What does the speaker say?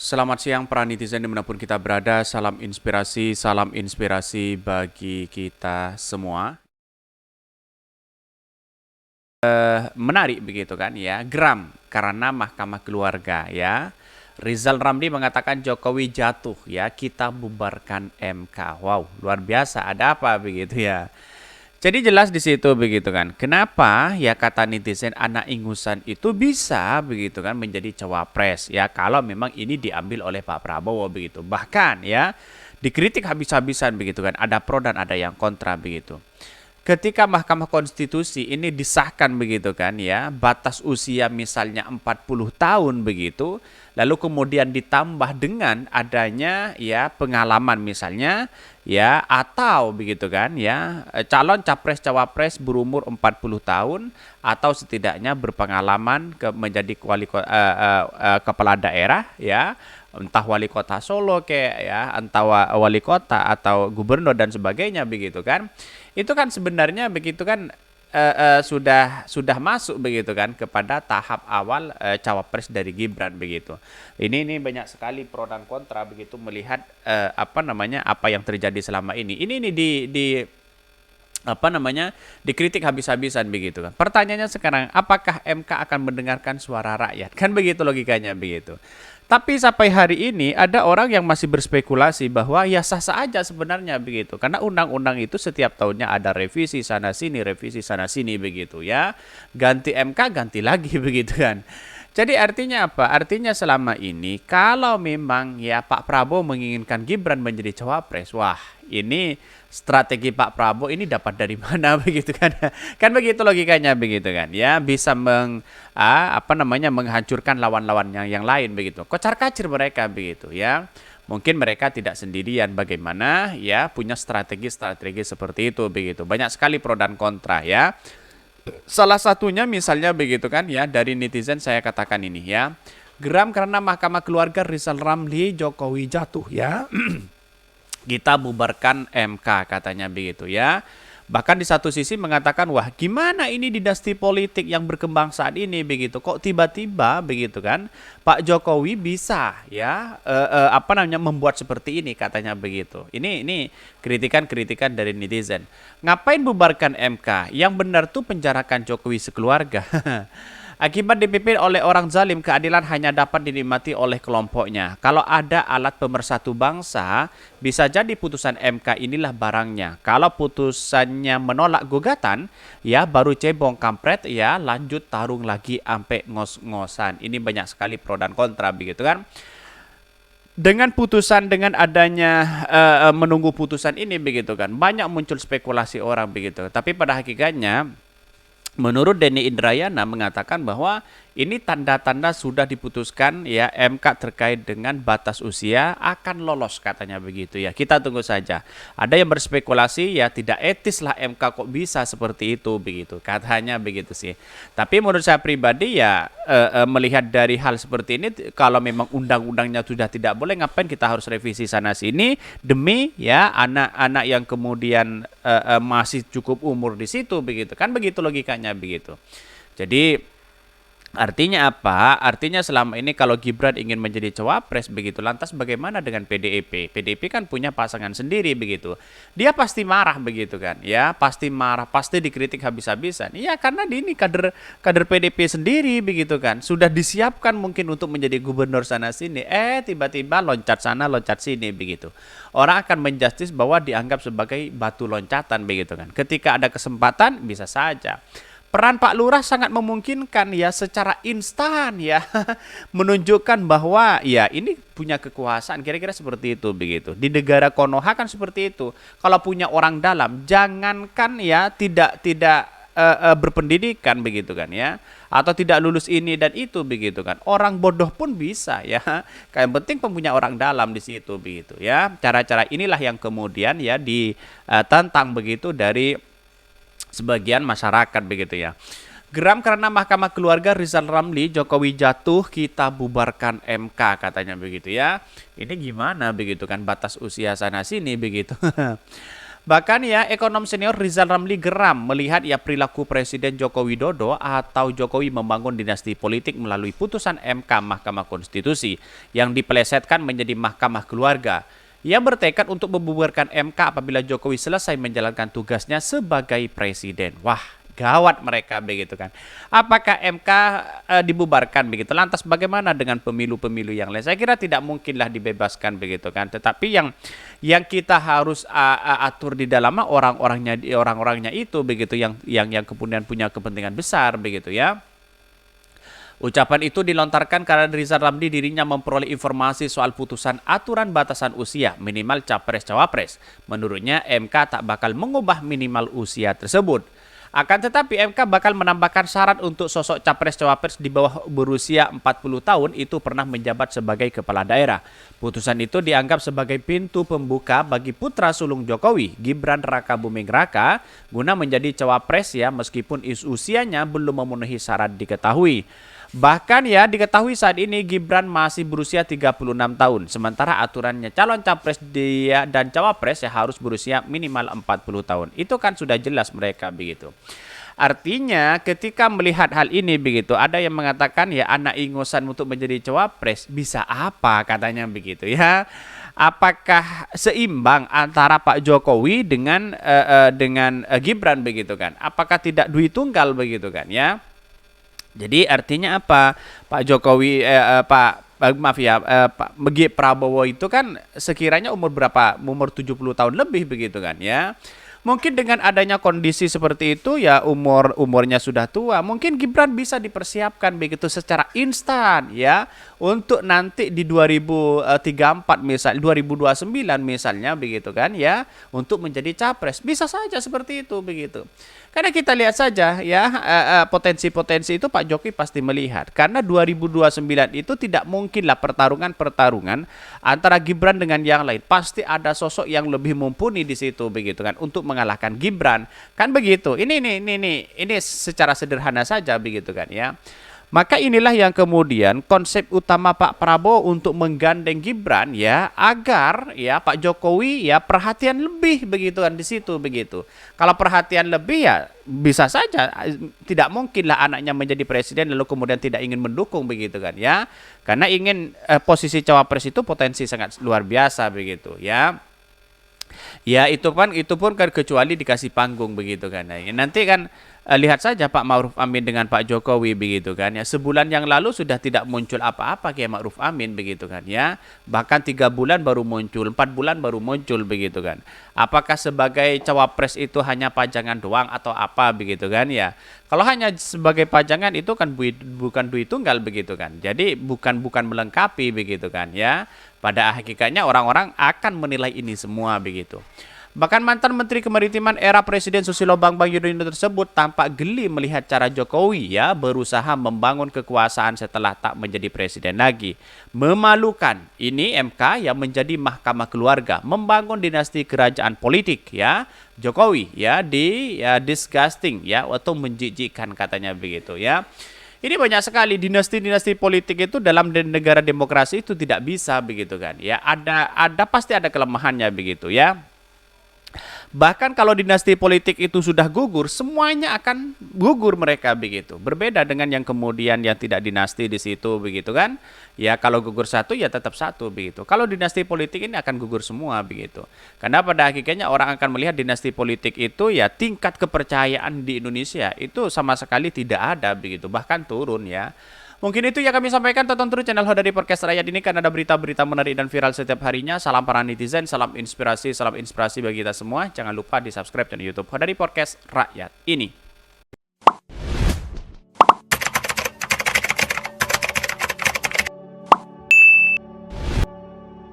Selamat siang para netizen dimanapun kita berada. Salam inspirasi bagi kita semua. Menarik begitu kan ya, geram karena Mahkamah Keluarga ya. Rizal Ramli mengatakan Jokowi jatuh ya, kita bubarkan MK. Wow, luar biasa. Ada apa begitu ya? Jadi jelas di situ begitu kan. Kenapa ya kata netizen anak ingusan itu bisa begitu kan menjadi cawapres ya kalau memang ini diambil oleh Pak Prabowo begitu. Bahkan ya dikritik habis-habisan begitu kan. Ada pro dan ada yang kontra begitu. Ketika Mahkamah Konstitusi ini disahkan begitu kan ya, batas usia misalnya 40 tahun begitu, lalu kemudian ditambah dengan adanya ya pengalaman misalnya ya atau begitu kan ya, calon capres cawapres berumur 40 tahun atau setidaknya berpengalaman menjadi kepala daerah ya, entah wali kota Solo kayak ya, entah wali kota atau gubernur dan sebagainya begitu kan. Itu kan sebenarnya begitu kan sudah masuk begitu kan kepada tahap awal cawapres dari Gibran begitu. Ini banyak sekali pro dan kontra begitu melihat apa yang terjadi selama ini. Ini dikritik habis-habisan begitu kan. Pertanyaannya sekarang, apakah MK akan mendengarkan suara rakyat? Kan begitu logikanya begitu. Tapi sampai hari ini ada orang yang masih berspekulasi bahwa ya sah-sah aja sebenarnya begitu. Karena undang-undang itu setiap tahunnya ada revisi sana sini begitu ya. Ganti MK ganti lagi begitu kan. Jadi artinya apa? Artinya selama ini kalau memang ya Pak Prabowo menginginkan Gibran menjadi cawapres, wah ini strategi Pak Prabowo ini dapat dari mana begitu kan? Kan begitu logikanya begitu kan? Ya bisa menghancurkan lawan-lawan yang lain begitu. Kocar-kacir mereka begitu ya. Mungkin mereka tidak sendirian bagaimana ya punya strategi-strategi seperti itu begitu. Banyak sekali pro dan kontra ya. Salah satunya misalnya begitu kan ya dari netizen saya katakan ini ya. Geram karena Mahkamah Keluarga Rizal Ramli Jokowi jatuh ya. Kita bubarkan MK katanya begitu ya. Bahkan di satu sisi mengatakan wah gimana ini dinasti politik yang berkembang saat ini begitu kok tiba-tiba begitu kan Pak Jokowi bisa ya membuat seperti ini katanya begitu. Ini kritikan-kritikan dari netizen. Ngapain bubarkan MK? Yang benar tuh penjarakan Jokowi sekeluarga. Akibat dipimpin oleh orang zalim, keadilan hanya dapat dinikmati oleh kelompoknya. Kalau ada alat pemersatu bangsa, bisa jadi putusan MK inilah barangnya. Kalau putusannya menolak gugatan, ya baru cebong kampret, ya lanjut tarung lagi sampai ngos-ngosan. Ini banyak sekali pro dan kontra begitu kan. Dengan adanya menunggu putusan ini begitu kan, banyak muncul spekulasi orang begitu. Tapi pada hakikatnya, menurut Denny Indrayana mengatakan bahwa ini tanda-tanda sudah diputuskan ya MK terkait dengan batas usia akan lolos katanya begitu ya. Kita tunggu saja. Ada yang berspekulasi ya tidak etis lah MK kok bisa seperti itu begitu. Katanya begitu sih. Tapi menurut saya pribadi ya melihat dari hal seperti ini kalau memang undang-undangnya sudah tidak boleh ngapain kita harus revisi sana sini demi ya anak-anak yang kemudian masih cukup umur di situ begitu. Kan begitu logikanya begitu. Jadi artinya apa? Artinya selama ini kalau Gibran ingin menjadi cawapres begitu, lantas bagaimana dengan PDIP? PDIP kan punya pasangan sendiri begitu. Dia pasti marah begitu kan? Ya, pasti marah, pasti dikritik habis-habisan. Iya, karena ini kader PDIP sendiri begitu kan. Sudah disiapkan mungkin untuk menjadi gubernur sana sini. Tiba-tiba loncat sana, loncat sini begitu. Orang akan menjustis bahwa dianggap sebagai batu loncatan begitu kan. Ketika ada kesempatan bisa saja. Peran Pak Lurah sangat memungkinkan ya secara instan ya menunjukkan bahwa ya ini punya kekuasaan kira-kira seperti itu begitu. Di negara Konoha kan seperti itu. Kalau punya orang dalam jangankan ya tidak berpendidikan begitu kan ya atau tidak lulus ini dan itu begitu kan. Orang bodoh pun bisa ya. Yang penting punya orang dalam di situ begitu ya. Cara-cara inilah yang kemudian ya ditentang begitu dari sebagian masyarakat begitu ya. Geram karena Mahkamah Keluarga Rizal Ramli Jokowi jatuh kita bubarkan MK katanya begitu ya. Ini gimana begitu kan batas usia sana sini begitu. Bahkan ya ekonom senior Rizal Ramli geram melihat ya perilaku Presiden Joko Widodo atau Jokowi membangun dinasti politik melalui putusan MK Mahkamah Konstitusi yang dipelesetkan menjadi Mahkamah Keluarga. Ia bertekad untuk membubarkan MK apabila Jokowi selesai menjalankan tugasnya sebagai presiden. Wah, gawat mereka begitu kan. Apakah MK dibubarkan begitu? Lantas bagaimana dengan pemilu-pemilu yang lain? Saya kira tidak mungkinlah dibebaskan begitu kan. Tetapi yang kita harus atur di dalamnya orang-orangnya itu begitu yang kemudian punya kepentingan besar begitu ya. Ucapan itu dilontarkan karena Rizal Ramli dirinya memperoleh informasi soal putusan aturan batasan usia minimal capres-cawapres. Menurutnya MK tak bakal mengubah minimal usia tersebut. Akan tetapi MK bakal menambahkan syarat untuk sosok capres-cawapres di bawah berusia 40 tahun itu pernah menjabat sebagai kepala daerah. Putusan itu dianggap sebagai pintu pembuka bagi putra sulung Jokowi, Gibran Rakabuming Raka, guna menjadi cawapres ya meskipun usianya belum memenuhi syarat diketahui. Bahkan ya diketahui saat ini Gibran masih berusia 36 tahun. Sementara aturannya calon capres dia dan cawapres ya harus berusia minimal 40 tahun. Itu kan sudah jelas mereka begitu. Artinya ketika melihat hal ini begitu, ada yang mengatakan ya anak ingusan untuk menjadi cawapres bisa apa katanya begitu ya. Apakah seimbang antara Pak Jokowi dengan Gibran begitu kan? Apakah tidak duit tunggal begitu kan ya? Jadi artinya apa? Pak Jokowi Pak Prabowo itu kan sekiranya umur berapa? Umur 70 tahun lebih begitu kan ya. Mungkin dengan adanya kondisi seperti itu ya umurnya sudah tua, mungkin Gibran bisa dipersiapkan begitu secara instan ya untuk nanti di 2034 misalnya 2029 misalnya begitu kan ya untuk menjadi capres. Bisa saja seperti itu begitu. Karena kita lihat saja ya potensi-potensi itu Pak Jokowi pasti melihat. Karena 2029 itu tidak mungkinlah pertarungan antara Gibran dengan yang lain. Pasti ada sosok yang lebih mumpuni di situ begitu kan untuk mengalahkan Gibran. Kan begitu. Ini secara sederhana saja begitu kan ya. Maka inilah yang kemudian konsep utama Pak Prabowo untuk menggandeng Gibran ya agar ya Pak Jokowi ya perhatian lebih begitu kan di situ begitu. Kalau perhatian lebih ya bisa saja tidak mungkinlah anaknya menjadi presiden lalu kemudian tidak ingin mendukung begitu kan ya. Karena ingin posisi cawapres itu potensi sangat luar biasa begitu ya. Ya itu pun kan kecuali dikasih panggung begitu kan. Nah, nanti kan lihat saja Pak Ma'ruf Amin dengan Pak Jokowi begitu kan ya. Sebulan yang lalu sudah tidak muncul apa-apa Kiai Ma'ruf Amin begitu kan ya. Bahkan 3 bulan baru muncul, 4 bulan baru muncul begitu kan. Apakah sebagai cawapres itu hanya pajangan doang atau apa begitu kan ya. Kalau hanya sebagai pajangan itu kan bukan duit tunggal begitu kan. Jadi bukan melengkapi begitu kan ya. Pada hakikatnya orang-orang akan menilai ini semua begitu. Bahkan mantan Menteri Kemaritiman era Presiden Susilo Bambang Yudhoyono tersebut tampak geli melihat cara Jokowi ya berusaha membangun kekuasaan setelah tak menjadi presiden lagi. Memalukan. Ini MK yang menjadi mahkamah keluarga, membangun dinasti kerajaan politik ya. Jokowi ya disgusting ya atau menjijikkan katanya begitu ya. Ini banyak sekali dinasti-dinasti politik itu dalam negara demokrasi itu tidak bisa begitu kan ya. Ada pasti ada kelemahannya begitu ya. Bahkan kalau dinasti politik itu sudah gugur, semuanya akan gugur mereka begitu. Berbeda dengan yang kemudian yang tidak dinasti di situ begitu kan. Ya kalau gugur satu ya tetap satu begitu. Kalau dinasti politik ini akan gugur semua begitu. Karena pada hakikatnya orang akan melihat dinasti politik itu ya tingkat kepercayaan di Indonesia itu sama sekali tidak ada begitu. Bahkan turun ya. Mungkin itu yang kami sampaikan. Tonton terus channel Hodari Podcast Rakyat ini karena ada berita-berita menarik dan viral setiap harinya. Salam para netizen, salam inspirasi bagi kita semua. Jangan lupa di subscribe channel YouTube Hodari Podcast Rakyat ini.